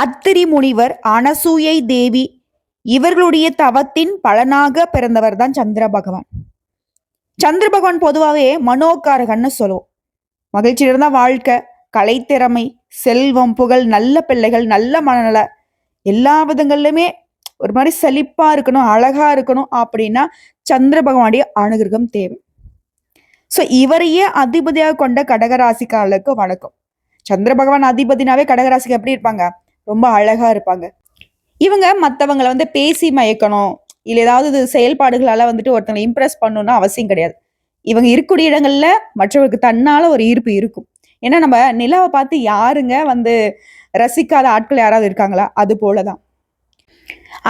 அத்திரி முனிவர், அனசூயை தேவி இவர்களுடைய தவத்தின் பலனாக பிறந்தவர் தான் சந்திர பகவான். சந்திர பகவான் பொதுவாகவே மனோகாரகன்னு சொல்லுவோம். மகிழ்ச்சி இருந்தா வாழ்க்கை, கலைத்திறமை, செல்வம், புகழ், நல்ல பிள்ளைகள், நல்ல மனநல, எல்லா விதங்கள்லுமே ஒரு மாதிரி செழிப்பா இருக்கணும், அழகா இருக்கணும் அப்படின்னா சந்திர பகவானுடைய அனுகிரகம் தேவை. ஸோ இவரையே அதிபதியாக கொண்ட கடகராசிக்காரர்களுக்கு வணக்கம். சந்திர பகவான் அதிபதினாவே கடகராசிக்கு எப்படி இருப்பாங்க? ரொம்ப அழகா இருப்பாங்க. இவங்க மற்றவங்களை பேசி மயக்கணும், இல்லை ஏதாவது செயல்பாடுகளால ஒருத்தவங்களை இம்ப்ரெஸ் பண்ணணும்னு அவசியம் கிடையாது. இவங்க இருக்கக்கூடிய இடங்கள்ல மற்றவர்களுக்கு தன்னால ஒரு ஈர்ப்பு இருக்கும். ஏன்னா நம்ம நிலாவை பார்த்து யாருங்க ரசிக்காத ஆட்கள் யாராவது இருக்காங்களா? அது போலதான்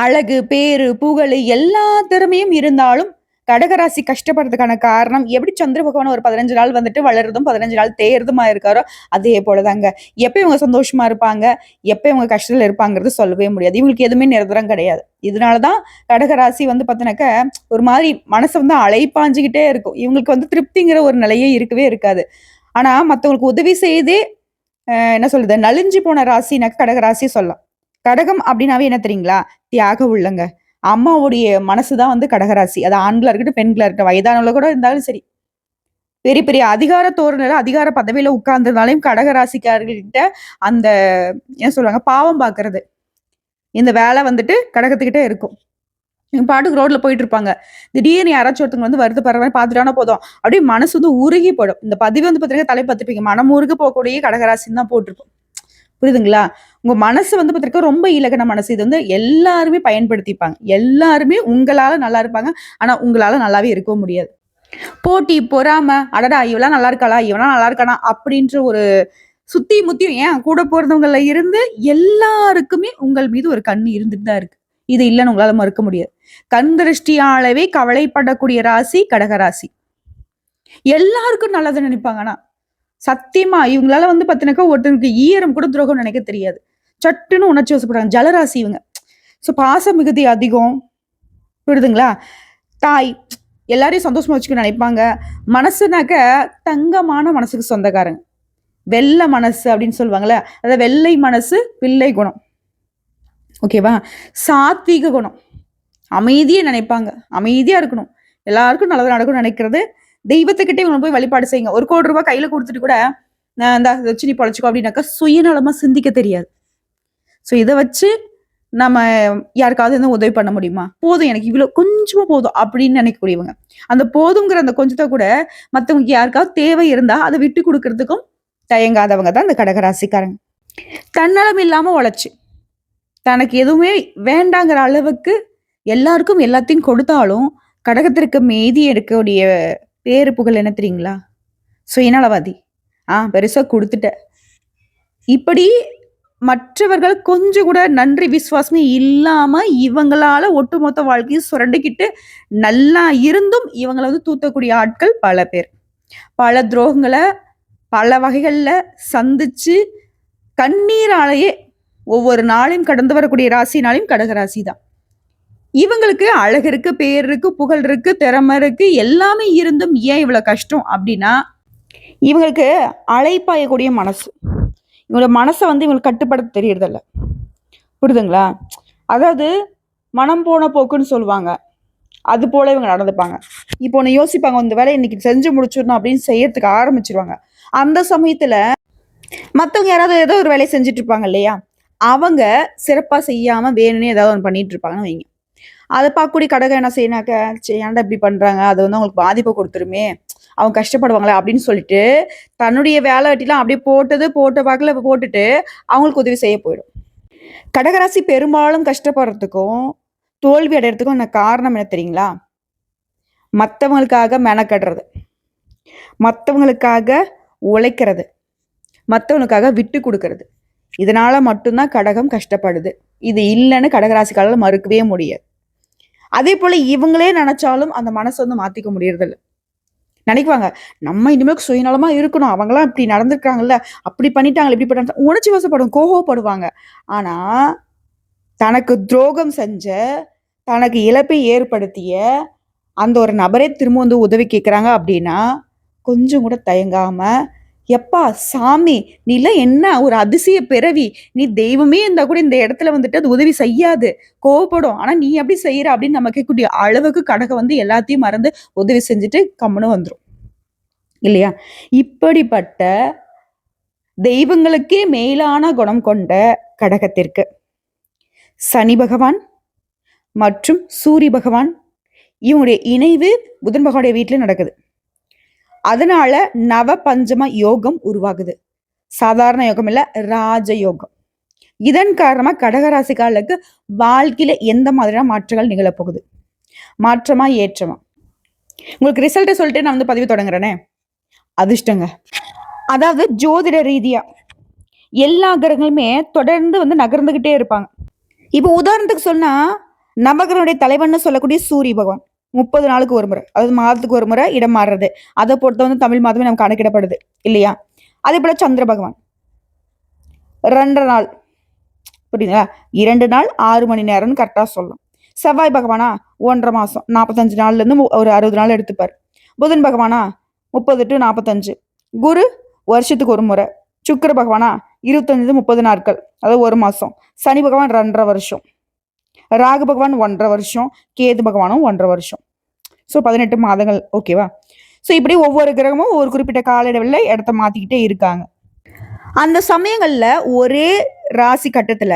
அழகு, பேரு, புகழ் எல்லா திறமையும் இருந்தாலும் கடகராசி கஷ்டப்படுறதுக்கான காரணம் எப்படி சந்திர பகவான் ஒரு 15 நாள் வளருதும் 15 நாள் தேர்துமா இருக்காரோ அதே போலதாங்க. எப்ப இவங்க சந்தோஷமா இருப்பாங்க, எப்ப இவங்க கஷ்டத்துல இருப்பாங்கிறது சொல்லவே முடியாது. இவங்களுக்கு எதுவுமே நிரந்தரம் கிடையாது. இதனாலதான் கடகராசி பார்த்தீங்கன்னாக்க ஒரு மாதிரி மனசு அலைப்பாஞ்சுக்கிட்டே இருக்கும். இவங்களுக்கு திருப்திங்கிற ஒரு நிலையே இருக்கவே இருக்காது. ஆனா மத்தவங்களுக்கு உதவி செய்தே என்ன சொல்றது, நலிஞ்சு போன ராசினாக்க கடகராசி சொல்லலாம். கடகம் அப்படின்னாவே என்ன தெரியுங்களா? தியாக உள்ளங்க. அம்மாவுடைய மனசுதான் கடகராசி. அது ஆண்களா இருக்கட்டும், பெண்களா இருக்கட்டும், வயதானவங்கள கூட இருந்தாலும் சரி. பெரிய பெரிய அதிகார தோரணையில, அதிகார பதவியில உட்கார்ந்ததுனாலையும் கடகராசிக்காரர்கிட்ட அந்த என்ன சொல்லுவாங்க, பாவம் பாக்குறது இந்த வேலை கடகத்துக்கிட்டே இருக்கும். பாட்டுக்கு ரோட்ல போயிட்டு இருப்பாங்க. திடீர்னு யாராச்சும் ஒருத்தவங்க வருத்தப்படுற பார்த்துட்டானா போதும், அப்படியே மனசு உருகி போடும். இந்த பதிவு பார்த்தீங்கன்னா தலை பார்த்துப்பீங்க, மனம் உருக போகக்கூடிய கடகராசின்னு தான் போட்டிருக்கும். புரியுதுங்களா? உங்க மனசு பார்த்தீங்கன்னா ரொம்ப இலக்கண மனசு. இது எல்லாருமே பயன்படுத்திப்பாங்க. எல்லாருமே உங்களால நல்லா இருப்பாங்க. ஆனா உங்களால நல்லாவே இருக்க முடியாது. போட்டி, பொறாம, அடடா இவெல்லாம் நல்லா இருக்காளா, இவனா நல்லா இருக்கானா அப்படின்ற ஒரு சுத்தி முத்தியும் ஏன் கூட போறவங்கல இருந்து எல்லாருக்குமே உங்கள் மீது ஒரு கண் இருந்துட்டு தான் இருக்கு. இது இல்லைன்னு உங்களால மறுக்க முடியாது. கண் திருஷ்டியாலவே கவலைப்படக்கூடிய ராசி கடகராசி. எல்லாருக்கும் நல்லது நினைப்பாங்க. ஆனா சத்தியமா இவங்களால பாத்தீங்கன்னாக்கா ஒருத்தருக்கு ஈரம் கூட துரோகம் நினைக்க தெரியாது. சட்டுன்னு உணர்ச்சி வசப்படுறாங்க. ஜலராசி இவங்க. ஸோ பாச மிகுதி அதிகம். புரியுதுங்களா? தாய் எல்லாரையும் சந்தோஷமா வச்சுக்க நினைப்பாங்க. மனசுனாக்க தங்கமான மனசுக்கு சொந்தக்காரங்க. வெள்ளை மனசு அப்படின்னு சொல்லுவாங்கல்ல, அதாவது வெள்ளை மனசு பிள்ளை குணம். ஓகேவா? சாத்வீக குணம். அமைதியை நினைப்பாங்க. அமைதியா இருக்கணும், எல்லாருக்கும் நல்லது நடக்கணும்னு நினைக்கிறது. தெய்வத்துக்கிட்டே இவங்க போய் வழிபாடு செய்யுங்க. 1 கோடி ரூபாய் கையில கொடுத்துட்டு கூட இந்த வச்சு நீ பொழைச்சிக்கோ அப்படின்னாக்கா சுயநலமா சிந்திக்க தெரியாது. ஸோ இதை வச்சு நம்ம யாருக்காவது உதவி பண்ண முடியுமா? போதும், எனக்கு இவ்வளவு கொஞ்சமா போதும் அப்படின்னு நினைக்கக்கூடியவங்க. அந்த போதுங்கிற அந்த கொஞ்சத்தை கூட மற்றவங்க யாருக்காவது தேவை இருந்தா அதை விட்டு கொடுக்கறதுக்கும் தயங்காதவங்க தான் இந்த கடகராசிக்காரங்க. தன்னலம் இல்லாம உழைச்சு தனக்கு எதுவுமே வேண்டாங்கிற அளவுக்கு எல்லாருக்கும் எல்லாத்தையும் கொடுத்தாலும் கடகத்திற்கு மீதி எடுக்கக்கூடிய பேரு புகழ் என்ன தெரியுங்களா? சுயநலவாதி. பெருசா கொடுத்துட்ட. இப்படி மற்றவர்கள் கொஞ்சம் கூட நன்றி விசுவாசமே இல்லாம இவங்களால ஒட்டுமொத்த வாழ்க்கையும் சுரண்டிக்கிட்டு நல்லா இருந்தும் இவங்களை தூத்தக்கூடிய ஆட்கள் பல பேர். பல துரோகங்களை பல வகைகள்ல சந்திச்சு கண்ணீராலேயே ஒவ்வொரு நாளையும் கடந்து வரக்கூடிய ராசினாலையும் கடகராசி தான். இவங்களுக்கு அழகு இருக்கு, பேர் இருக்கு, புகழ் இருக்கு, திறமை இருக்கு, எல்லாமே இருந்தும் ஏன் இவ்வளவு கஷ்டம் அப்படின்னா இவங்களுக்கு அலைப்பாயக்கூடிய மனசு. இவங்களோட மனசை இவங்களுக்கு கட்டுப்படுத்த தெரியறதில்ல. புரியுதுங்களா? அதாவது மனம் போன போக்குன்னு சொல்லுவாங்க, அது போல இவங்க நடந்துப்பாங்க. இப்போ ஒன்று யோசிப்பாங்க, இந்த வேலையை இன்னைக்கு செஞ்சு முடிச்சிடணும் அப்படின்னு செய்யறதுக்கு ஆரம்பிச்சிருவாங்க. அந்த சமயத்துல மற்றவங்க யாராவது ஏதோ ஒரு வேலையை செஞ்சுட்டு இருப்பாங்க இல்லையா, அவங்க சிறப்பா செய்யாம வேணும்னே ஏதாவது ஒன்று பண்ணிட்டு இருப்பாங்கன்னு வைங்க. அதை பார்க்கக்கூடிய கடகம் என்ன செய்யணாக்க, ஏன்டா இப்படி பண்றாங்க, அது அவங்களுக்கு பாதிப்பை கொடுத்துருமே, அவங்க கஷ்டப்படுவாங்களே அப்படின்னு சொல்லிட்டு தன்னுடைய வேலை வெட்டிலாம் அப்படியே போட்ட பாக்கில் போட்டுட்டு அவங்களுக்கு உதவி செய்ய போயிடும். கடகராசி பெரும்பாலும் கஷ்டப்படுறதுக்கும் தோல்வி அடைறதுக்கும் என்ன காரணம் என்ன தெரியுங்களா? மற்றவங்களுக்காக மெனக்கடுறது, மற்றவங்களுக்காக உழைக்கிறது, மற்றவங்களுக்காக விட்டு கொடுக்கறது. இதனால மட்டும்தான் கடகம் கஷ்டப்படுது. இது இல்லைன்னு கடகராசிக்கால மறுக்கவே முடியாது. அதே போல இவங்களே நினைச்சாலும் அந்த மனசை மாத்திக்க முடியறதில்ல. நினைக்குவாங்க, நம்ம இனிமேல் சுயநலமா இருக்கணும், அவங்களாம் இப்படி நடந்திருக்காங்கல்ல, அப்படி பண்ணிட்டாங்க, இப்படி பண்ண உணர்ச்சி வசப்படும், கோபப்படுவாங்க. ஆனா தனக்கு துரோகம் செஞ்ச, தனக்கு இழப்பை ஏற்படுத்திய அந்த ஒரு நபரே திரும்ப உதவி கேட்குறாங்க அப்படின்னா கொஞ்சம் கூட தயங்காம எப்பா சாமி, நீலாம் என்ன ஒரு அதிசய பிறவி, நீ தெய்வமே இருந்தா கூட இந்த இடத்துல வந்துட்டு அது உதவி செய்யாது, கோவப்படும். ஆனா நீ எப்படி செய்யற அப்படின்னு நம்ம கேட்கக்கூடிய அளவுக்கு கடகம் வந்து எல்லாத்தையும் மறந்து உதவி செஞ்சுட்டு கம்முன்னு வந்துரும் இல்லையா? இப்படிப்பட்ட தெய்வங்களுக்கே மேலான குணம் கொண்ட கடகத்திற்கு சனி பகவான் மற்றும் சூரிய பகவான் இவங்களுடைய இணைவு புதன் பகவானுடைய வீட்டுல நடக்குது. அதனால நவ பஞ்சம யோகம் உருவாகுது. சாதாரண யோகம் இல்ல, ராஜ யோகம். இதன் காரணமா கடகராசிக்காரர்களுக்கு வாழ்க்கையில எந்த மாதிரியான மாற்றங்கள் நிகழப்போகுது? மாற்றமா ஏற்றமா? உங்களுக்கு ரிசல்ட்டை சொல்லிட்டு நான் வந்து பதிவு தொடங்குறேனே. அதிர்ஷ்டங்க. அதாவது ஜோதிட ரீதியா எல்லா கிரகங்களுமே தொடர்ந்து வந்து நகர்ந்துகிட்டே இருப்பாங்க. இப்போ உதாரணத்துக்கு சொன்னா நவகிரகனுடைய தலைவன் சொல்லக்கூடிய சூரிய பகவான் 30 நாளுக்கு ஒரு முறை, அதாவது மாதத்துக்கு ஒரு முறை இடம் மாறுறது. அதை பொறுத்த வந்து தமிழ் மாதமே நமக்கு கணக்கிடப்படுது இல்லையா? அதே போல சந்திர பகவான் 2 நாள், புரியுதுங்களா? 2 நாள் 6 மணி நேரம்னு கரெக்டா சொல்லலாம். செவ்வாய் பகவானா 1.5 மாசம், 45 நாள்ல இருந்து ஒரு 60 நாள் எடுத்துப்பார். புதன் பகவானா 30 to 45. குரு வருஷத்துக்கு ஒரு முறை. சுக்கிர பகவானா 25 30 நாட்கள், அதாவது 1 மாசம். சனி பகவான் 2.5 வருஷம். ராகு பகவான் 1.5 வருஷம். கேது பகவானும் 1.5 வருஷம். ஸோ 18 மாதங்கள். ஓகேவா? ஸோ இப்படி ஒவ்வொரு கிரகமும் ஒரு குறிப்பிட்ட கால இடைவெளியில் இடத்த மாத்திக்கிட்டே இருக்காங்க. அந்த சமயங்கள்ல ஒரே ராசி கட்டத்துல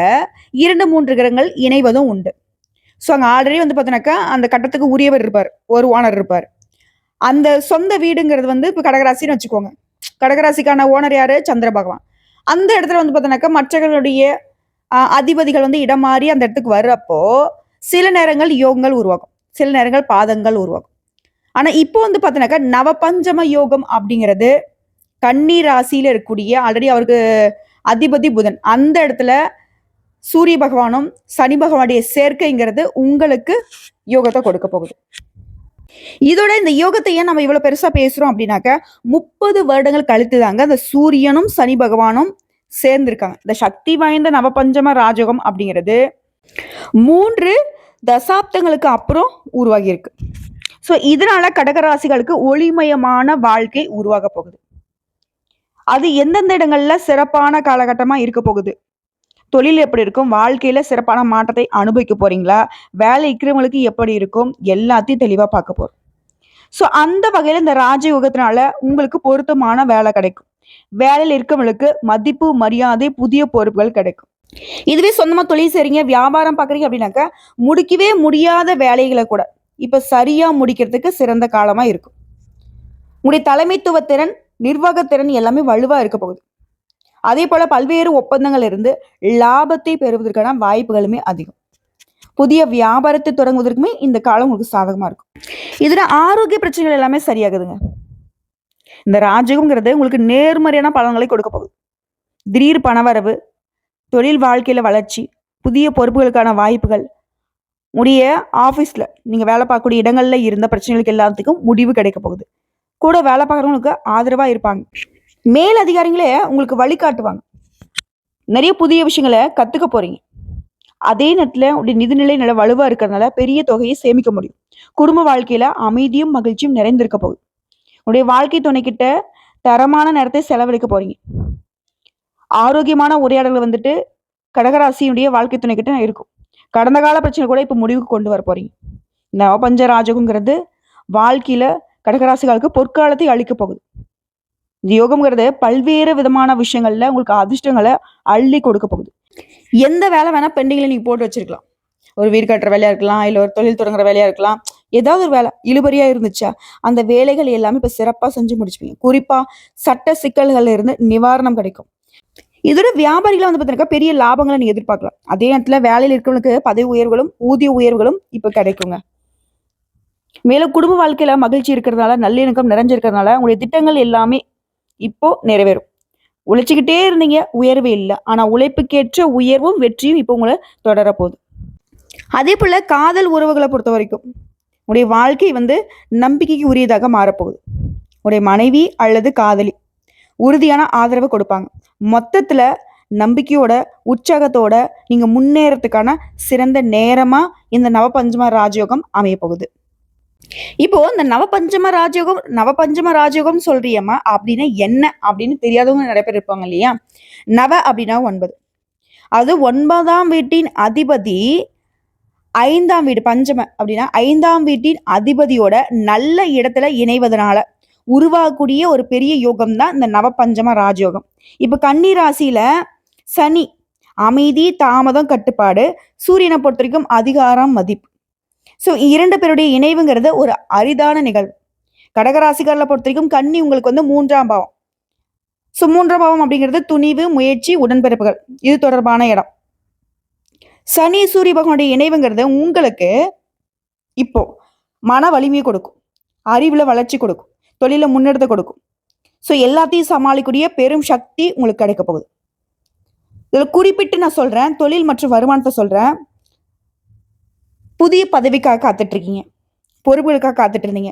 2-3 கிரகங்கள் இணைவதும் உண்டு. ஸோ அங்க ஆல்ரெடி வந்து பார்த்தீங்கன்னாக்கா அந்த கட்டத்துக்கு உரியவர் இருப்பார், ஒரு ஓனர் இருப்பார். அந்த சொந்த வீடுங்கிறது வந்து இப்போ கடகராசின்னு வச்சுக்கோங்க. கடகராசிக்கான ஓனர் யாரு? சந்திர பகவான். அந்த இடத்துல வந்து பார்த்தீங்கன்னாக்கா மற்றவர்களுடைய அதிபதிகள் வந்து இடம் மாறி அந்த இடத்துக்கு வர்றப்போ சில நேரங்கள் யோகங்கள் உருவாகும், சில நேரங்கள் பாதங்கள் உருவாகும். ஆனா இப்போ வந்து பார்த்தீங்கன்னாக்கா நவபஞ்சம யோகம் அப்படிங்கிறது கன்னி ராசியில இருக்கக்கூடிய ஆல்ரெடி அவருக்கு அதிபதி புதன், அந்த இடத்துல சூரிய பகவானும் சனி பகவானுடைய சேர்க்கைங்கிறது உங்களுக்கு யோகத்தை கொடுக்க போகுது. இதோட இந்த யோகத்தை ஏன் நம்ம இவ்வளவு பெருசா பேசுறோம் அப்படின்னாக்க 30 வருடங்கள் கழித்து தாங்க அந்த சூரியனும் சனி பகவானும் சேர்ந்திருக்காங்க. இந்த சக்தி வாய்ந்த நவபஞ்சம ராஜயோகம் அப்படிங்கிறது 3 தசாப்தங்களுக்கு அப்புறம் உருவாகி இருக்கு. ஸோ இதனால கடகராசிகளுக்கு ஒளிமயமான வாழ்க்கை உருவாக போகுது. அது எந்தெந்த இடங்கள்ல சிறப்பான காலகட்டமா இருக்க போகுது, தொழில் எப்படி இருக்கும், வாழ்க்கையில சிறப்பான மாற்றத்தை அனுபவிக்க போறீங்களா, வேலை இருக்கிறவங்களுக்கு எப்படி இருக்கும், எல்லாத்தையும் தெளிவா பார்க்க போறோம். ஸோ அந்த வகையில இந்த ராஜயோகத்தினால உங்களுக்கு பொருத்தமான வேலை கிடைக்கும். வேலையில் இருக்கவங்களுக்கு மதிப்பு மரியாதை புதிய பொறுப்புகள் கிடைக்கும். இதுவே சொந்தமா தொழில் செய்றீங்க, வியாபாரம் பாக்குறீங்க அப்படின்னாக்க முடிக்கவே முடியாத வேலைகளை கூட இப்ப சரியா முடிக்கிறதுக்கு சிறந்த காலமா இருக்கும். உங்களுடைய தலைமைத்துவ திறன், நிர்வாகத்திறன் எல்லாமே வலுவா இருக்க போகுது. அதே போல பல்வேறு ஒப்பந்தங்கள் இருந்து லாபத்தை பெறுவதற்கான வாய்ப்புகளுமே அதிகம். புதிய வியாபாரத்தை தொடங்குவதற்குமே இந்த காலம் உங்களுக்கு சாதகமா இருக்கும். இதுல ஆரோக்கிய பிரச்சனைகள் எல்லாமே சரியாகுதுங்க. இந்த ராஜகம்ங்கிறது உங்களுக்கு நேர்மறையான பலன்களை கொடுக்க போகுது. திடீர் பணவரவு, தொழில் வாழ்க்கையில வளர்ச்சி, புதிய பொறுப்புகளுக்கான வாய்ப்புகள், உடைய ஆபீஸ்ல நீங்க வேலை பார்க்கக்கூடிய இடங்கள்ல இருந்த பிரச்சனைகளுக்கு எல்லாத்துக்கும் முடிவு கிடைக்க போகுது. கூட வேலை பார்க்குறவங்களுக்கு ஆதரவா இருப்பாங்க. மேல் அதிகாரிகளே உங்களுக்கு வழிகாட்டுவாங்க. நிறைய புதிய விஷயங்களை கத்துக்க போறீங்க. அதே நேரத்துல உடைய நிதிநிலை நல்ல வலுவா இருக்கிறதுனால பெரிய தொகையை சேமிக்க முடியும். குடும்ப வாழ்க்கையில அமைதியும் மகிழ்ச்சியும் நிறைந்திருக்க போகுது. உடைய வாழ்க்கை துணைக்கிட்ட தரமான நேரத்தை செலவழிக்க போறீங்க. ஆரோக்கியமான உரையாடல்கள் வந்துட்டு கடகராசியுடைய வாழ்க்கை துணைக்கிட்ட இருக்கும். கடந்த கால பிரச்சனை கூட இப்ப முடிவுக்கு கொண்டு வர போறீங்க. நவபஞ்ச ராஜகங்கிறது வாழ்க்கையில கடகராசிகளுக்கு பொற்காலத்தை அளிக்க போகுது. இந்த யோகம்ங்கிறது பல்வேறு விதமான விஷயங்கள்ல உங்களுக்கு அதிர்ஷ்டங்களை அள்ளி கொடுக்க போகுது. எந்த வேலை வேணா பெண்டிங்ல நீங்க போட்டு வச்சிருக்கலாம். ஒரு வீடு கட்டுற வேலையா இருக்கலாம், இல்ல ஒரு தொழில் தொடங்குற வேலையா இருக்கலாம். ஏதாவது ஒரு வேலை இழுபறியா இருந்துச்சா அந்த வேலைகள் எல்லாமே இப்ப சிறப்பா செஞ்சு முடிச்சுப்பீங்க. குறிப்பா சட்ட சிக்கல்கள்ல இருந்து நிவாரணம் கிடைக்கும். இதோட வியாபாரிகளை வந்து பார்த்தீங்கன்னா பெரிய லாபங்களை நீங்க எதிர்பார்க்கலாம். அதே நேரத்துல வேலையில் இருக்கிறவங்களுக்கு பதவி உயர்வுகளும் ஊதிய உயர்வுகளும் இப்ப கிடைக்குங்க. மேலும் குடும்ப வாழ்க்கையில மகிழ்ச்சி இருக்கிறதுனால, நல்லிணக்கம் நிறைஞ்சிருக்கிறதுனால உங்களுடைய திட்டங்கள் எல்லாமே இப்போ நிறைவேறும். உழைச்சிக்கிட்டே இருந்தீங்க, உயர்வு இல்லை. ஆனா உழைப்புக்கேற்ற உயர்வும் வெற்றியும் இப்போ உங்களை தொடர போகுது. அதே போல காதல் உறவுகளை பொறுத்த வரைக்கும் உடைய வாழ்க்கை வந்து நம்பிக்கைக்கு உரியதாக மாறப்போகுது. உடைய மனைவி அல்லது காதலி உறுதியான ஆதரவு கொடுப்பாங்க. மொத்தத்துல நம்பிக்கையோட உற்சாகத்தோட நீங்க முன்னேறத்துக்கான சிறந்த நேரமா இந்த நவபஞ்சம ராஜயோகம் அமைய போகுது. இப்போ இந்த நவபஞ்சம ராஜயோகம் சொல்றியம்மா அப்படின்னா என்ன அப்படின்னு தெரியாதவங்க நிறைய பேர் இருப்பாங்க இல்லையா? நவ அப்படின்னா 9. அது 9ஆம் வீட்டின் அதிபதி 5ஆம் வீடு, பஞ்சம அப்படின்னா 5ஆம் வீட்டின் அதிபதியோட நல்ல இடத்துல இணைவதனால உருவாகக்கூடிய ஒரு பெரிய யோகம் தான் இந்த நவபஞ்சம ராஜயோகம். இப்ப கன்னி ராசியில சனி அமைதி, தாமதம், கட்டுப்பாடு. சூரியனை பொறுத்த வரைக்கும் அதிகாரம், மதிப்பு. ஸோ 2 பேருடைய இணைவுங்கிறது ஒரு அரிதான நிகழ்வு. கடகராசிக்காரர்களை பொறுத்த வரைக்கும் கன்னி உங்களுக்கு வந்து 3ஆம் பாவம். ஸோ 3ஆம் பாவம் அப்படிங்கிறது துணிவு, முயற்சி, உடன்பிறப்புகள் இது தொடர்பான இடம். சனி சூரிய பகவானுடைய இணைவுங்கிறது உங்களுக்கு இப்போ மன வலிமையை கொடுக்கும், அறிவுல வளர்ச்சி கொடுக்கும், தொழில முன்னெடுத்து கொடுக்கும். ஸோ எல்லாத்தையும் சமாளிக்கக்கூடிய பெரும் சக்தி உங்களுக்கு கிடைக்க போகுது. இதில் குறிப்பிட்டு நான் சொல்றேன், தொழில் மற்றும் வருமானத்தை சொல்றேன். புதிய பதவிக்காக காத்துட்டு இருக்கீங்க, பொறுப்புகளுக்காக காத்துட்டு இருந்தீங்க,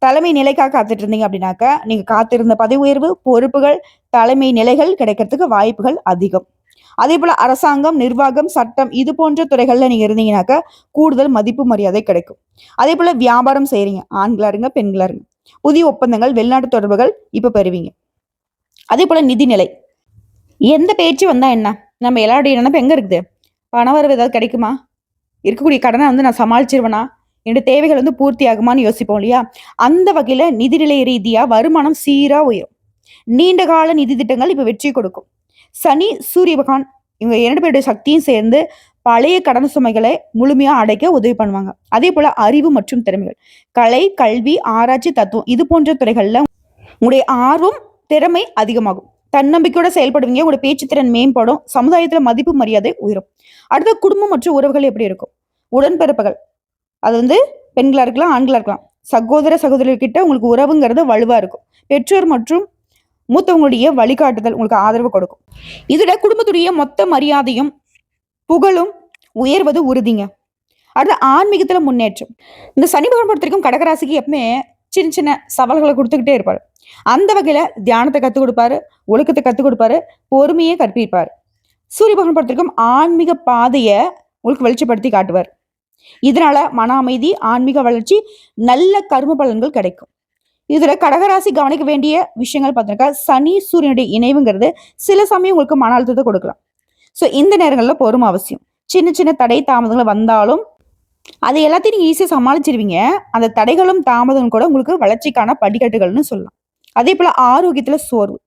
தலைமை நிலைக்காக காத்துட்டு இருந்தீங்க அப்படின்னாக்கா நீங்க காத்திருந்த பதவி உயர்வு, பொறுப்புகள், தலைமை நிலைகள் கிடைக்கிறதுக்கு வாய்ப்புகள் அதிகம். அதே போல அரசாங்கம், நிர்வாகம், சட்டம் இது போன்ற துறைகள்ல நீங்க இருந்தீங்கன்னாக்கா கூடுதல் மதிப்பு மரியாதை கிடைக்கும். அதே போல வியாபாரம் செய்றீங்க, ஆண்களா இருங்க, பெண்களா இருங்க, புதிய ஒப்பந்தங்கள், வெளிநாட்டு தொடர்புகள் இப்ப பெறுவீங்க. அதே போல நிதிநிலை, எந்த பேச்சு வந்தா என்ன, நம்ம எல்லாருடைய நினைப்பு எங்க இருக்குது, பணவரவு ஏதாவது கிடைக்குமா, இருக்கக்கூடிய கடனை வந்து நான் சமாளிச்சிருவேனா, என்னுடைய தேவைகள் வந்து பூர்த்தி ஆகுமான்னு யோசிப்போம் இல்லையா? அந்த வகையில நிதிநிலை ரீதியா வருமானம் சீரா உயரும். நீண்ட கால நிதி திட்டங்கள் இப்ப வெற்றி கொடுக்கும். சனி சூரிய பகவான் இவங்க 2 பேருடைய சக்தியும் சேர்ந்து பழைய கடன் சுமைகளை முழுமையா அடைக்க உதவி பண்ணுவாங்க. அதே போல அறிவு மற்றும் திறமைகள், கலை, கல்வி, ஆராய்ச்சி, தத்துவம் இது போன்ற துறைகள்ல உங்களுடைய ஆர்வம், திறமை அதிகமாகும். தன்னம்பிக்கையோட செயல்படுவீங்க, உங்களுடைய பேச்சு திறன் மேம்படும், சமுதாயத்துல மதிப்பு மரியாதை உயரும். அடுத்த குடும்பம் மற்றும் உறவுகள் எப்படி இருக்கும்? உடன்பிறப்புகள், அது வந்து பெண்களா இருக்கலாம், ஆண்களா இருக்கலாம், சகோதர சகோதரிகிட்ட உங்களுக்கு உறவுங்கிறது வலுவா இருக்கும். பெற்றோர் மற்றும் மூத்தவங்களுடைய வழிகாட்டுதல் உங்களுக்கு ஆதரவு கொடுக்கும். இதோட குடும்பத்துடைய மொத்த மரியாதையும் புகழும் உயர்வது உறுதிங்க. அடுத்து ஆன்மீகத்துல முன்னேற்றம். இந்த சனி பகவான் பொறுத்த வரைக்கும் கடகராசிக்கு எப்பவுமே சின்ன சின்ன சவால்களை கொடுத்துக்கிட்டே இருப்பாரு. அந்த வகையில தியானத்தை கத்துக் கொடுப்பாரு, ஒழுக்கத்தை கத்துக் கொடுப்பாரு, பொறுமையை கற்பிப்பாரு. சூரிய பகவான் பொறுத்த வரைக்கும் ஆன்மீக பாதையை உங்களுக்கு வெளிச்சப்படுத்தி காட்டுவார். இதனால மன அமைதி, ஆன்மீக வளர்ச்சி, நல்ல கர்ம பலன்கள் கிடைக்கும். இதுல கடகராசி கவனிக்க வேண்டிய விஷயங்கள் பார்த்தீங்கன்னா, சனி சூரியனுடைய இணைவுங்கிறது சில சமயம் உங்களுக்கு மன அழுத்தத்தை கொடுக்கலாம். ஸோ இந்த நேரங்களில் பொறுமை அவசியம். சின்ன சின்ன தடை தாமதங்கள் வந்தாலும் அது எல்லாத்தையும் நீங்க ஈஸியாக சமாளிச்சிருவீங்க. அந்த தடைகளும் தாமதம் கூட உங்களுக்கு வளர்ச்சிக்கான படிக்கட்டுகள்னு சொல்லலாம். அதே போல ஆரோக்கியத்துல சோர்வு.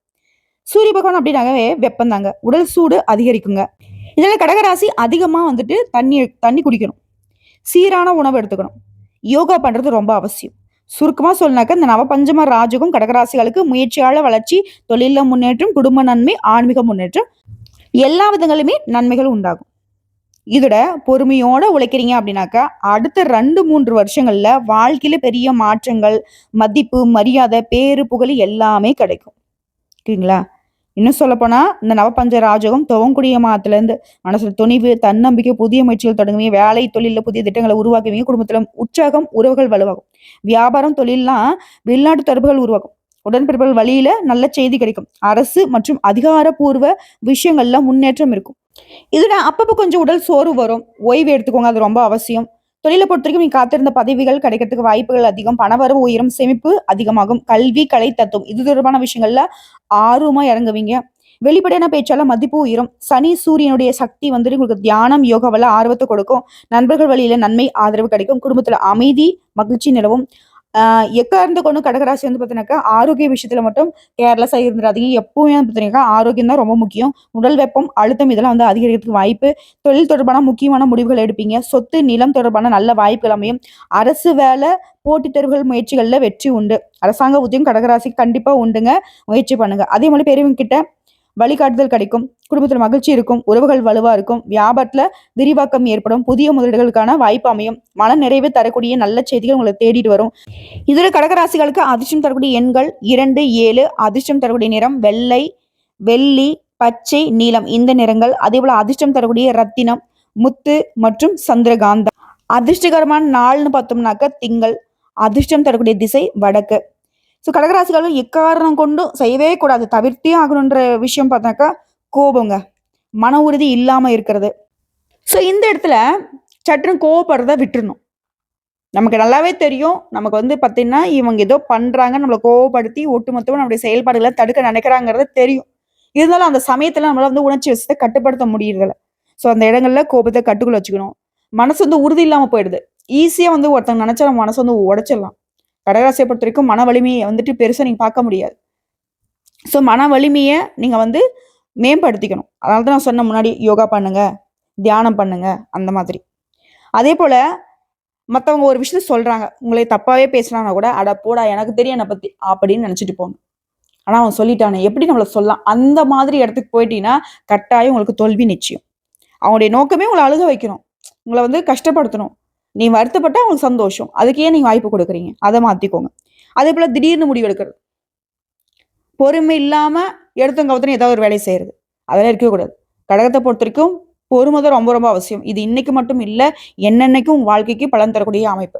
சூரிய பகவான் அப்படின்னாவே வெப்பம் தாங்க, உடல் சூடு அதிகரிக்குங்க. இதனால கடகராசி அதிகமா வந்துட்டு தண்ணி குடிக்கணும், சீரான உணவு எடுத்துக்கணும், யோகா பண்றது ரொம்ப அவசியம். சுருக்கமா சொல்லனாக்க இந்த நவபஞ்சம ராஜகம் கடகராசிகளுக்கு முயற்சியாள வளர்ச்சி, தொழில முன்னேற்றம், குடும்ப நன்மை, ஆன்மீக முன்னேற்றம் எல்லா விதங்களுமே நன்மைகள் உண்டாகும். இதோட பொறுமையோட உழைக்கிறீங்க அப்படின்னாக்கா அடுத்த 2-3 வருஷங்கள்ல வாழ்க்கையில பெரிய மாற்றங்கள், மதிப்பு, மரியாதை, பேரு, புகழ் எல்லாமே கிடைக்கும். ஓகேங்களா? இன்னும் சொல்லப்போனா இந்த நவபஞ்ச ராஜகம் துவங்கக்கூடிய மாதத்துல இருந்து மனசுல துணிவு, தன்னம்பிக்கை, புதிய முயற்சிகள் தொடங்குவீங்க, வேலை தொழில புதிய திட்டங்களை உருவாக்குவீங்க, குடும்பத்துல உற்சாகம், உறவுகள் வலுவாகும், வியாபாரம் தொழில்லாம் வெளிநாட்டு தொடர்புகள் உருவாகும், உடன்பிறப்புகள் வழியில நல்ல செய்தி கிடைக்கும், அரசு மற்றும் அதிகாரப்பூர்வ விஷயங்கள்ல முன்னேற்றம் இருக்கும். இதுல அப்பப்போ கொஞ்சம் உடல் சோர்வு வரும், ஓய்வு எடுத்துக்கோங்க, அது ரொம்ப அவசியம். தொழிலை பொறுத்த வரைக்கும் நீங்க காத்திருந்த பதவிகள் கிடைக்கிறதுக்கு வாய்ப்புகள் அதிகம், பணவரவு உயரும், சேமிப்பு அதிகமாகும், கல்வி, கலை, தத்துவம் இது தொடர்பான விஷயங்கள்ல ஆர்வமா இறங்குவீங்க. வெளிப்படையான பேச்சால மதிப்பு உயரும். சனி சூரியனுடைய சக்தி வந்துட்டு உங்களுக்கு தியானம், யோகாவெல்ல ஆர்வத்தை கொடுக்கும். நண்பர்கள் வழியில நன்மை, ஆதரவு கிடைக்கும். குடும்பத்துல அமைதி, மகிழ்ச்சி நிலவும். எக்காரணத்தை கொண்டு கடகராசி வந்து பார்த்தீங்கன்னாக்கா ஆரோக்கிய விஷயத்துல மட்டும் கேர்லெஸ்ஸா இருந்துடாதீங்க. எப்பவுமே வந்து பார்த்தீங்கன்னாக்கா ஆரோக்கியம் தான் ரொம்ப முக்கியம். உடல் வெப்பம், அழுத்தம் இதெல்லாம் வந்து அதிகரிக்கிறதுக்கு வாய்ப்பு. தொழில் தொடர்பான முக்கியமான முடிவுகள் எடுப்பீங்க. சொத்து, நிலம் தொடர்பான நல்ல வாய்ப்புகள் அமையும். அரசு வேலை, போட்டித் தேர்வுகள் முயற்சிகள்ல வெற்றி உண்டு. அரசாங்க உத்தியோகம் கடகராசிக்கு கண்டிப்பா உண்டுங்க. முயற்சி பண்ணுங்க. அதே மாதிரி பெரியவங்க கிட்ட வழிகாட்டுதல் கிடைக்கும். குடும்பத்துல மகிழ்ச்சி இருக்கும், உறவுகள் வலுவா இருக்கும், வியாபாரத்துல விரிவாக்கம் ஏற்படும், புதிய முதலீடுகளுக்கான வாய்ப்பு அமையும், மன நிறைவு தரக்கூடிய நல்ல செய்திகள் உங்களை தேடிட்டு வரும். இதுல கடகராசிகளுக்கு அதிர்ஷ்டம் தரக்கூடிய எண்கள் 2, 7. அதிர்ஷ்டம் தரக்கூடிய நிறம் வெள்ளை, வெள்ளி, பச்சை, நீலம் இந்த நிறங்கள். அதே போல அதிர்ஷ்டம் தரக்கூடிய ரத்தினம், முத்து மற்றும் சந்திரகாந்தம். அதிர்ஷ்டகரமான நாள்னு பார்த்தோம்னாக்க திங்கள். அதிர்ஷ்டம் தரக்கூடிய திசை வடக்கு. ஸோ கடகராசிகளும் எக்காரணம் கொண்டும் செய்யவே கூடாது, தவிர்த்தே ஆகணுன்ற விஷயம் பார்த்தாக்கா கோபங்க, மன உறுதி இல்லாம இருக்கிறது. ஸோ இந்த இடத்துல சட்டுன்னு கோவப்படுறத விட்டுறணும். நமக்கு நல்லாவே தெரியும். நமக்கு வந்து பார்த்தீங்கன்னா, இவங்க ஏதோ பண்றாங்க. நம்மள கோவப்படுத்தி ஒட்டுமொத்தமா நம்முடைய செயல்பாடுகள தடுக்க நினைக்கிறாங்கிறது தெரியும். இருந்தாலும் அந்த சமயத்துல நம்மளால வந்து உணர்ச்சி வசத்த கட்டுப்படுத்த முடியறதில்ல. ஸோ அந்த இடங்கள்ல கோபத்த கட்டுக்குள்ள வச்சுக்கணும். மனசு வந்து உறுதி இல்லாம போயிடுது. ஈஸியா வந்து ஒருத்தவங்க நெனச்சா நம்ம மனச வந்து உடைச்சிடலாம். கடகராசிய பொறுத்தவரைக்கும் மன வலிமைய வந்துட்டு பெருசா நீங்க பார்க்க முடியாது. ஸோ மன வலிமைய நீங்க வந்து மேம்படுத்திக்கணும். அதனால தான் நான் சொன்னேன் முன்னாடி யோகா பண்ணுங்க, தியானம் பண்ணுங்க அந்த மாதிரி. அதேபோல மத்தவங்க ஒரு விஷயத்த சொல்றாங்க. உங்கள தப்பாவே பேசுனாங்கன்னா கூட, "அட போடா எனக்கு தெரியும் என்ன பத்தி" அப்படின்னு நெனச்சுட்டு போங்க. ஆனா அவன் சொல்லிட்டானே, எப்படி நம்மள சொல்லலாம்? அந்த மாதிரி இடத்துக்கு போயிட்டீங்கன்னா, கட்டாயம் உங்களுக்கு தோல்வி நிச்சயம். அவனுடைய நோக்கமே உங்கள அழுக வைக்கணும். உங்கள வந்து கஷ்டப்படுத்தணும். நீ வருத்தப்பட்டா அவங்களுக்கு சந்தோஷம். அதுக்கு ஏன் நீங்க வாய்ப்பு குடுக்குறீங்க? அத மாத்திக்கோங்க. அதேபோல திடீர்னு முடிவு எடுக்கிறது. பொறுமை இல்லாம எடுத்தோம் கவுத்தோன்னு ஏதாவது ஒரு வேலைய செய்றது. அதெல்லாம் இருக்கவே கூடாது. கடகத்த பொறுத்தவரைக்கும் பொறுமை தான் ரொம்ப ரொம்ப அவசியம். இது இன்னைக்கு மட்டும் இல்ல, என்னென்னைக்கும் உங்க வாழ்க்கைக்கு பலன் தரக்கூடிய அமைப்பு.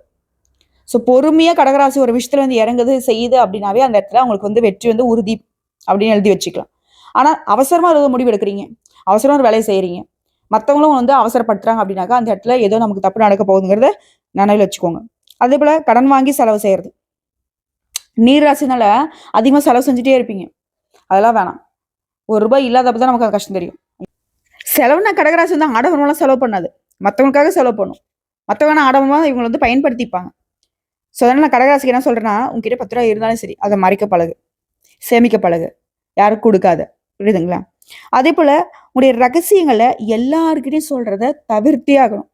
ஸோ பொறுமையா கடகராசி ஒரு விஷயத்துல வந்து இறங்குது, செய்யுது அப்படின்னாவே அந்த இடத்துல அவங்களுக்கு வந்து வெற்றி வந்து உறுதி அப்படின்னு எழுதி வச்சுக்கலாம். ஆனா அவசரமா ஏதோ முடிவு எடுக்குறீங்க. அவசரமா ஒரு வேலைய செய்றீங்க. மத்தவங்களும் வந்து அவசரப்படுத்துறாங்க அப்படின்னாக்கா, அந்த இடத்துல ஏதோ நமக்கு தப்பு நடக்க போகுதுங்கிறத நினைவுல வச்சுக்கோங்க. அதேபோல கடன் வாங்கி செலவு செய்றது. நீர் ராசினால அதிகமா செலவு செஞ்சுட்டே இருப்பீங்க. அதெல்லாம் வேணாம். ரூ. 1 இல்லாதப்ப தான் நமக்கு அது கஷ்டம் தெரியும். செலவுனா கடகராசி வந்து ஆடம்பரமாலாம் செலவு பண்ணாது. மத்தவங்களுக்காக செலவு பண்ணும். மத்தவங்க ஆடம்பரமா இவங்கள வந்து பயன்படுத்திப்பாங்க. ஸோ அதனால நான் கடகராசிக்கு என்ன சொல்றேன்னா, உன்கிட்ட ரூ. 10 இருந்தாலும் சரி, அத மறைக்க பழகு. சேமிக்க பழகு. யாருக்கும் குடுக்காத. புரியுதுங்களா? அதேபோல உன்னுடைய ரகசியங்கள எல்லார்கிட்டயும் சொல்றத தவிர்த்தே ஆகணும்.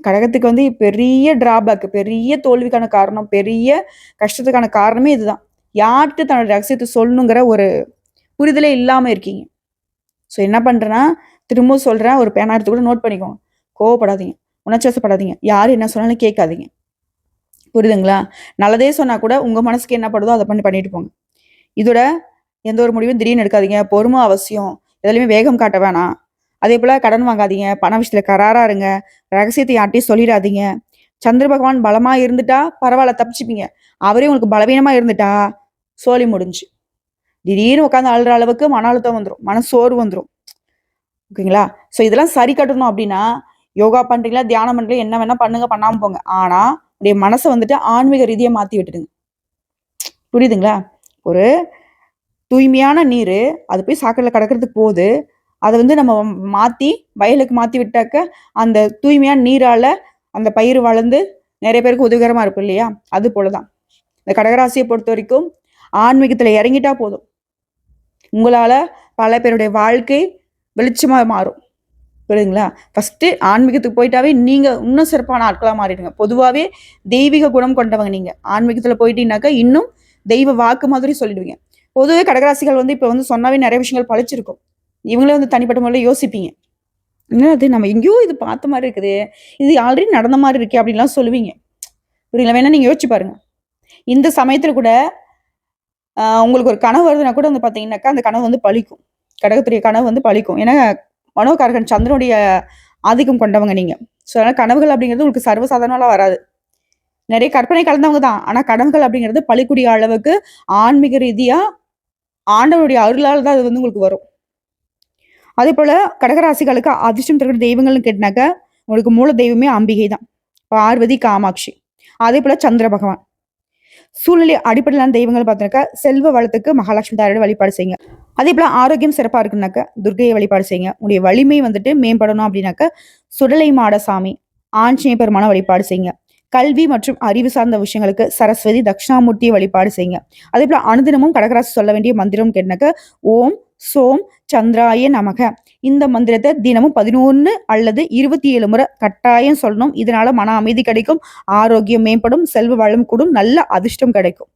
கடகத்துக்கு வந்து பெரிய டிராபேக், பெரிய தோல்விக்கான காரணம், பெரிய கஷ்டத்துக்கான காரணமே இதுதான். யார்ட்ட தன்னோட ரகசியத்த சொல்லணுங்கிற ஒரு புரிதலே இல்லாம இருக்கீங்க. ஸோ என்ன பண்றேன்னா, திரும்பவும் சொல்றேன், ஒரு பேனா எடுத்து கூட நோட் பண்ணிக்கோங்க. கோவப்படாதீங்க. உணர்ச்சி வசப்படாதீங்க. யாரு என்ன சொன்னாலும் கேட்காதீங்க. புரியுதுங்களா? நல்லதே சொன்னா கூட உங்க மனசுக்கு என்ன படுதோ அத பண்ணிட்டு போங்க. இதோட எந்த ஒரு முடிவும் திடீர்னு எடுக்காதீங்க. பொறுமை அவசியம். எதுலயுமே வேகம் காட்ட வேணாம். அதேபோல கடன் வாங்காதீங்க. பண விஷயத்துல கராரா இருங்க. ரகசியத்த யார்ட்டயும் சொல்லிறாதீங்க. சந்திர பகவான் பலமா இருந்துட்டா பரவால்ல தப்பிச்சுப்பீங்க. அவரே உங்களுக்கு பலவீனமா இருந்துட்டா, சோலி முடிஞ்சுச்சு. திடீர்னு உட்கார்ந்து அழுற அளவுக்கு மன அழுத்தம் வந்துரும். மனசோர்வு வந்துரும். ஓகேங்களா? ஸோ இதெல்லாம் சரி கட்டணும் அப்டின்னா, யோகா பண்றீங்களா, தியானம் பண்றீங்களா, என்ன வேணா பண்ணுங்க, பண்ணாம போங்க. ஆனா, உங்களுடைய மனச வந்துட்டு ஆன்மீக ரீதியா மாத்தி விட்டுடுங்க. புரியுதுங்களா? ஒரு தூய்மையான நீரு, அது போய் சாக்கடைல கலக்கறதுக்கு போது, அத வந்து நம்ம மாத்தி வயலுக்கு மாத்தி விட்டாக்க, அந்த தூய்மையான நீரால அந்த பயிர் வளர்ந்து நெறைய பேருக்கு உதவிகரமா இருக்கும் இல்லையா? அது போல தான். இந்த கடகராசிய பொறுத்தவரைக்கும் ஆன்மீகத்துல இறங்கிட்டா போதும். உங்களால பல பேருடைய வாழ்க்கை வெளிச்சமா மாறும். புரியுதுங்களா? ஃபர்ஸ்ட்டு ஆன்மீகத்துக்கு போயிட்டாவே நீங்க இன்னும் சிறப்பான ஆட்களா மாறிடுங்க. பொதுவாவே தெய்வீக குணம் கொண்டவங்க நீங்க. ஆன்மீகத்துல போயிட்டீங்கனாக்கா, இன்னும் தெய்வ வாக்கு மாதிரி சொல்லிடுவீங்க. பொதுவே கடகராசிகள் வந்து இப்ப வந்து சொன்னாவே நெறைய விஷயங்கள் பளிச்சிருக்கும். இவங்களே வந்து தனிப்பட்ட முறையில யோசிப்பீங்க. "என்னடா இது நம்ம எங்கேயோ இது பார்த்த மாரி இருக்குதே! இது ஆல்ரெடி நடந்த மாரி இருக்கே!" அப்படின்லாம் சொல்லுவீங்க. புரியுங்களா? வேணா நீங்க யோசிச்சு பாருங்க. இந்த சமயத்துல கூட உங்களுக்கு ஒரு கனவு வருதுன்னா கூட வந்து பார்த்தீங்கன்னாக்கா, அந்த கனவு வந்து பலிக்கும். கடகத்துடைய கனவு வந்து பலிக்கும். ஏன்னா, மனோகாரகன் சந்திரனுடைய ஆதிக்கம் கொண்டவங்க நீங்க. ஸோ, அதனால கனவுகள் அப்படிங்கிறது உங்களுக்கு சர்வசாதாரணமாலாம் வராது. நெறைய கற்பனை கலந்தவங்க தான். ஆனா, கனவுகள் அப்படிங்கிறது பலிக்கூடிய அளவுக்கு ஆன்மீக ரீதியா ஆண்டவருடைய அருளால தான் அது வந்து உங்களுக்கு வரும். அதேபோல கடகராசிகளுக்கு அதிர்ஷ்டம் தருகிற தெய்வங்கள்னு கேட்டனாக்கா, உங்களுக்கு மூல தெய்வமே அம்பிகை தான். பார்வதி, காமாட்சி. அதேபோல சந்திர பகவான். சூழ்நிலை அடிப்படையிலான தெய்வங்கள் பார்த்தீங்கன்னாக்கா, செல்வ வளத்துக்கு மகாலட்சுமி தாயாரோட வழிபாடு செய்யுங்க. அதேபோல ஆரோக்கியம் சிறப்பா இருக்குனாக்கா, துர்க்கைய வழிபாடு செய்யுங்க. உங்களுடைய வலிமை வந்துட்டு மேம்படணும் அப்படின்னாக்கா, சுடலை மாடசாமி, ஆஞ்சநேய பெருமான வழிபாடு செய்யுங்க. கல்வி மற்றும் அறிவு சார்ந்த விஷயங்களுக்கு சரஸ்வதி, தட்சிணாமூர்த்திய வழிபாடு செய்யுங்க. அதேபோல அனுதினமும் கடகராசி சொல்ல வேண்டிய மந்திரம் கேட்டனாக்கா, ஓம் சோம் சந்திராய நமக. இந்த மந்திரத்த தினமும் 11 அல்லது 27 முறை கட்டாயம் சொல்லணும். இதனால மன அமைதி கிடைக்கும், ஆரோக்கியம் மேம்படும், செல்வ வளம் கூடும், நல்ல அதிர்ஷ்டம் கிடைக்கும்.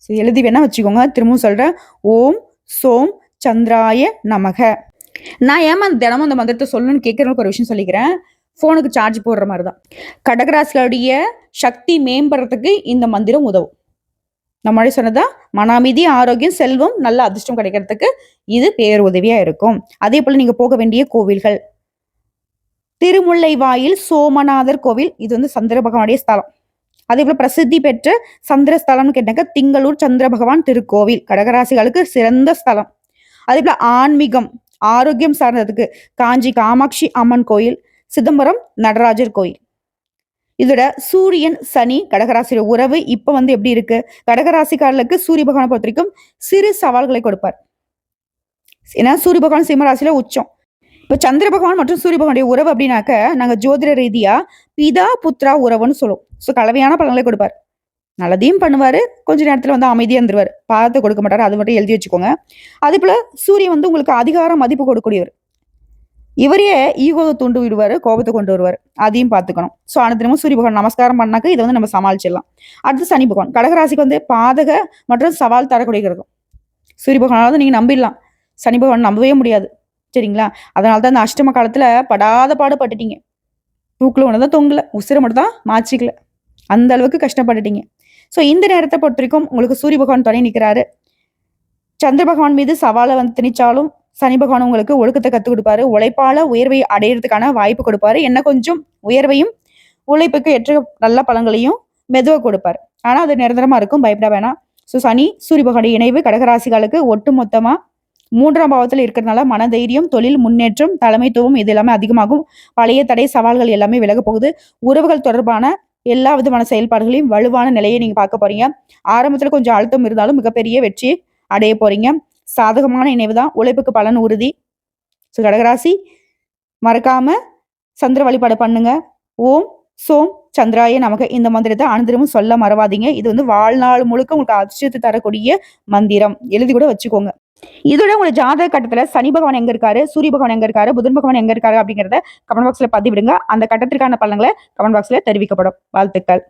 ஸோ எழுதி வேணா வச்சுக்கோங்க. திரும்பவும் சொல்றேன். ஓம் சோம் சந்திராய நமக. நான் ஏம்மா தினமும் இந்த மந்திரத்த சொல்லணும்னு கேட்கறவங்களுக்கு ஒரு விஷயம் சொல்லிக்கிறேன். ஃபோனுக்கு சார்ஜ் போடுற மாரி தான். கடகராசிகளுடைய சக்தி மேம்படுறதுக்கு இந்த மந்திரம் உதவும். நான் முன்னாடி சொன்னதா மன அமைதி, ஆரோக்கியம், செல்வம், நல்ல அதிர்ஷ்டம் கிடைக்கிறதுக்கு இது பேருதவியா இருக்கும். அதேபோல நீங்க போக வேண்டிய கோவில்கள். திருமுல்லைவாயில் சோமநாதர் கோவில். இது வந்து சந்திர பகவானுடைய ஸ்தலம். அதேபோல பிரசித்தி பெற்ற சந்திர ஸ்தலம்னு கேட்டாக்க திங்களூர் சந்திர பகவான் திருக்கோவில். கடகராசிகளுக்கு சிறந்த ஸ்தலம். அதேபோல ஆன்மீகம், ஆரோக்கியம் சார்ந்ததுக்கு காஞ்சி காமாட்சி அம்மன் கோயில், சிதம்பரம் நடராஜர் கோயில். இதோட சூரியன் சனி கடகராசியோட உறவு இப்ப எப்படி இருக்கு? கடகராசிக்காரர்களுக்கு சூரிய பகவானை பொறுத்த வரைக்கும் சிறு சவால்களை கொடுப்பார். ஏன்னா சூரிய பகவான் சிம்ம ராசியில உச்சம். இப்ப சந்திர பகவான் மற்றும் சூரிய பகவானுடைய உறவு அப்படின்னாக்க நாங்க ஜோதிட ரீதியா பிதா புத்ரா உறவுன்னு சொல்லுவோம். ஸோ கலவையான பலன்களை கொடுப்பார். நல்லதையும் பண்ணுவாரு, கொஞ்ச நேரத்துல அமைதியா இருந்துருவாரு. பாதத்தை கொடுக்க மாட்டாரு, அது மட்டும் எழுதி வச்சுக்கோங்க. அதே போல சூரியன் உங்களுக்கு அதிகார மதிப்பு கொடுக்கக்கூடியவர். இவரையே ஈகோவை தூண்டு விடுவாரு, கோபத்தை கொண்டு வருவார். அதையும் பார்த்துக்கணும். ஸோ அனுதினமும் சூரிய பகவான் நமஸ்காரம் பண்ணாக்க இதை நம்ம சமாளிச்சிடலாம். அடுத்து சனி பகவான் கடகராசிக்கு பாதக மற்றும் சவால் தரக்கூடிய கிரகம். சூரிய பகவானாவது நீங்க நம்பிடலாம், சனி பகவான் நம்பவே முடியாது. சரிங்களா? அதனாலதான் அந்த அஷ்டம காலத்துல படாத பாடுபட்டுட்டீங்க. தூக்குல ஒண்ணுதான் தொங்கல, உசிர மட்டும் தான் மாச்சிக்கல, அந்த அளவுக்கு கஷ்டப்பட்டுட்டீங்க. ஸோ இந்த நேரத்தை பொறுத்த வரைக்கும் உங்களுக்கு சூரிய பகவான் துணை நிற்கிறாரு. சந்திர பகவான் மீது சவாலை திணிச்சாலும் சனி பகவான் உங்களுக்கு ஒழுக்கத்தை கற்றுக் கொடுப்பாரு. உழைப்பால உயர்வை அடையிறதுக்கான வாய்ப்பு கொடுப்பாரு. என்ன கொஞ்சம் உயர்வையும் உழைப்புக்கு ஏற்ற நல்ல பலன்களையும் மெதுவாக கொடுப்பாரு. ஆனா அது நிரந்தரமா இருக்கும், பயப்பட வேணாம். ஸோ சனி சூரிய பகவானுடைய இணைவு கடகராசிகளுக்கு ஒட்டு மொத்தமா 3ஆம் பாவத்தில் இருக்கிறதுனால மனதைரியம், தொழில் முன்னேற்றம், தலைமைத்துவம் இது எல்லாமே அதிகமாகும். பழைய தடை சவால்கள் எல்லாமே விலக போகுது. உறவுகள் தொடர்பான எல்லா விதமான செயல்பாடுகளையும் வலுவான நிலையை நீங்க பார்க்க போறீங்க. ஆரம்பத்துல கொஞ்சம் அழுத்தம் இருந்தாலும் மிகப்பெரிய வெற்றி அடைய போறீங்க. சாதகமான இணைவு தான், உழைப்புக்கு பலன் உறுதி. ஸோ கடகராசி மறக்காம சந்திர வழிபாடு பண்ணுங்க. ஓம் சோம் சந்திராய நமக்கு இந்த மந்திரத்தை அனுதினமும் சொல்ல மறவாதீங்க. இது வாழ்நாள் முழுக்க உங்களுக்கு அதிர்ஷ்டத்தை தரக்கூடிய மந்திரம், எழுதி கூட வச்சுக்கோங்க. இதோட உங்களோட ஜாதக கட்டத்துல சனி பகவான் எங்க இருக்காரு, சூரிய பகவான் எங்க இருக்காரு, புதன் பகவான் எங்க இருக்காரு அப்படிங்கிறத கமெண்ட் பாக்ஸ்ல பதிவிடுங்க. அந்த கட்டத்திற்கான பலன்களை கமெண்ட் பாக்ஸ்ல தெரிவிக்கப்படும். வாழ்த்துக்கள்.